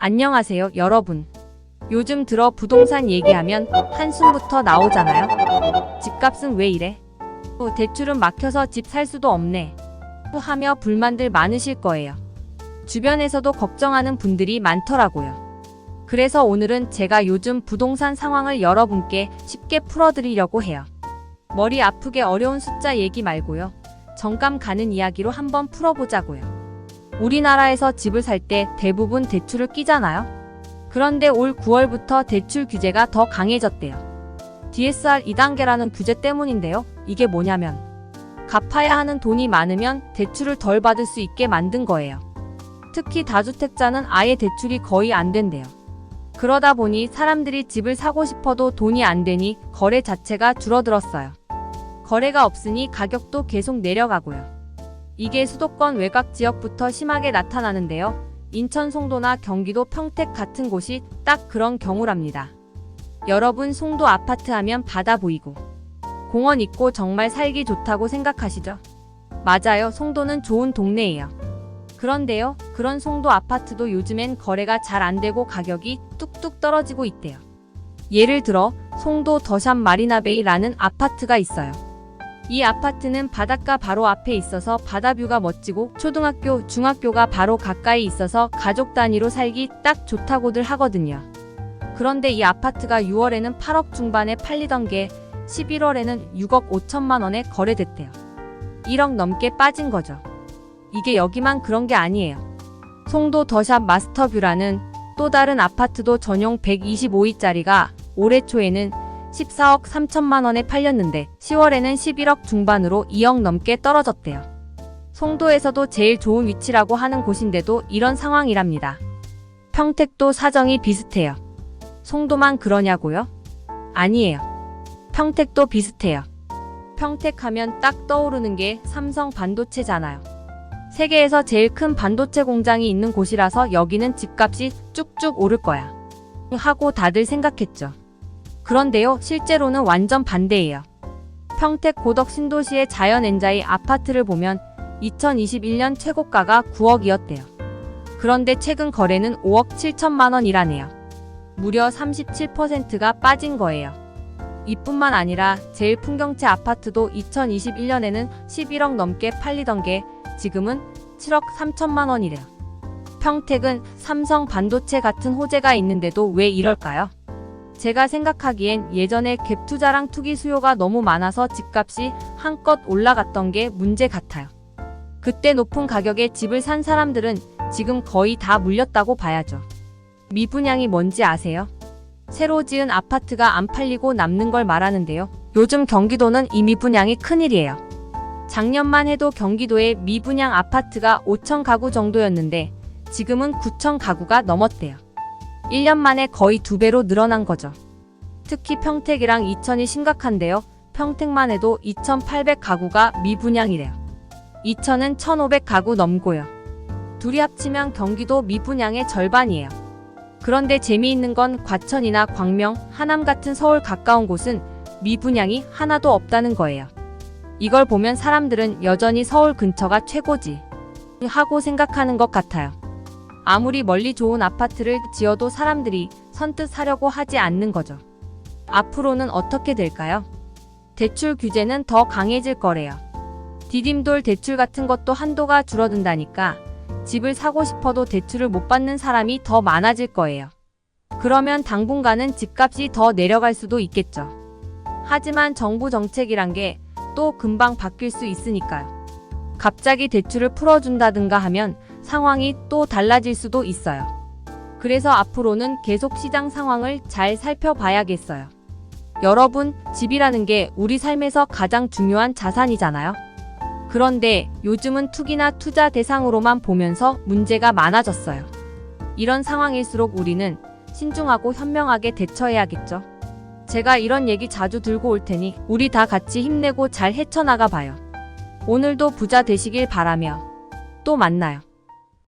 안녕하세요, 여러분. 요즘 들어 부동산 얘기하면 한숨부터 나오잖아요. 집값은 왜 이래? 대출은 막혀서 집 살 수도 없네. 하며 불만들 많으실 거예요. 주변에서도 걱정하는 분들이 많더라고요. 그래서 오늘은 제가 요즘 부동산 상황을 여러분께 쉽게 풀어드리려고 해요. 머리 아프게 어려운 숫자 얘기 말고요. 정감 가는 이야기로 한번 풀어보자고요. 우리나라에서 집을 살 때 대부분 대출을 끼잖아요. 그런데 올 9월부터 대출 규제가 더 강해졌대요. DSR 2단계라는 규제 때문인데요. 이게 뭐냐면 갚아야 하는 돈이 많으면 대출을 덜 받을 수 있게 만든 거예요. 특히 다주택자는 아예 대출이 거의 안 된대요. 그러다 보니 사람들이 집을 사고 싶어도 돈이 안 되니 거래 자체가 줄어들었어요. 거래가 없으니 가격도 계속 내려가고요. 이게 수도권 외곽 지역부터 심하게 나타나는데요. 인천 송도나 경기도 평택 같은 곳이 딱 그런 경우랍니다. 여러분, 송도 아파트 하면 바다 보이고 공원 있고 정말 살기 좋다고 생각하시죠? 맞아요. 송도는 좋은 동네예요. 그런데요, 그런 송도 아파트도 요즘엔 거래가 잘 안 되고 가격이 뚝뚝 떨어지고 있대요. 예를 들어 송도 더샵 마리나베이라는 아파트가 있어요. 이 아파트는 바닷가 바로 앞에 있어서 바다뷰가 멋지고 초등학교, 중학교가 바로 가까이 있어서 가족 단위로 살기 딱 좋다고들 하거든요. 그런데 이 아파트가 6월에는 8억 중반에 팔리던 게 11월에는 6억 5천만 원에 거래됐대요. 1억 넘게 빠진 거죠. 이게 여기만 그런 게 아니에요. 송도 더샵 마스터뷰라는 또 다른 아파트도 전용 125위짜리가 올해 초에는 14억 3천만 원에 팔렸는데 10월에는 11억 중반으로 2억 넘게 떨어졌대요. 송도에서도 제일 좋은 위치라고 하는 곳인데도 이런 상황이랍니다. 평택도 사정이 비슷해요. 송도만 그러냐고요? 아니에요. 평택도 비슷해요. 평택하면 딱 떠오르는 게 삼성 반도체잖아요. 세계에서 제일 큰 반도체 공장이 있는 곳이라서 여기는 집값이 쭉쭉 오를 거야 하고 다들 생각했죠. 그런데요, 실제로는 완전 반대예요. 평택 고덕 신도시의 자연엔자이 아파트를 보면 2021년 최고가가 9억이었대요. 그런데 최근 거래는 5억 7천만 원이라네요. 무려 37%가 빠진 거예요. 이뿐만 아니라 제일 풍경채 아파트도 2021년에는 11억 넘게 팔리던 게 지금은 7억 3천만 원이래요. 평택은 삼성 반도체 같은 호재가 있는데도 왜 이럴까요? 제가 생각하기엔 예전에 갭 투자랑 투기 수요가 너무 많아서 집값이 한껏 올라갔던 게 문제 같아요. 그때 높은 가격에 집을 산 사람들은 지금 거의 다 물렸다고 봐야죠. 미분양이 뭔지 아세요? 새로 지은 아파트가 안 팔리고 남는 걸 말하는데요. 요즘 경기도는 이 미분양이 큰일이에요. 작년만 해도 경기도의 미분양 아파트가 5천 가구 정도였는데 지금은 9천 가구가 넘었대요. 1년 만에 거의 2배로 늘어난 거죠. 특히 평택이랑 이천이 심각한데요. 평택만 해도 2,800가구가 미분양이래요. 이천은 1,500가구 넘고요. 둘이 합치면 경기도 미분양의 절반이에요. 그런데 재미있는 건 과천이나 광명, 하남 같은 서울 가까운 곳은 미분양이 하나도 없다는 거예요. 이걸 보면 사람들은 여전히 서울 근처가 최고지 하고 생각하는 것 같아요. 아무리 멀리 좋은 아파트를 지어도 사람들이 선뜻 사려고 하지 않는 거죠. 앞으로는 어떻게 될까요? 대출 규제는 더 강해질 거래요. 디딤돌 대출 같은 것도 한도가 줄어든다니까 집을 사고 싶어도 대출을 못 받는 사람이 더 많아질 거예요. 그러면 당분간은 집값이 더 내려갈 수도 있겠죠. 하지만 정부 정책이란 게 또 금방 바뀔 수 있으니까요. 갑자기 대출을 풀어준다든가 하면 상황이 또 달라질 수도 있어요. 그래서 앞으로는 계속 시장 상황을 잘 살펴봐야겠어요. 여러분, 집이라는 게 우리 삶에서 가장 중요한 자산이잖아요. 그런데 요즘은 투기나 투자 대상으로만 보면서 문제가 많아졌어요. 이런 상황일수록 우리는 신중하고 현명하게 대처해야겠죠. 제가 이런 얘기 자주 들고 올 테니 우리 다 같이 힘내고 잘 헤쳐나가 봐요. 오늘도 부자 되시길 바라며 또 만나요.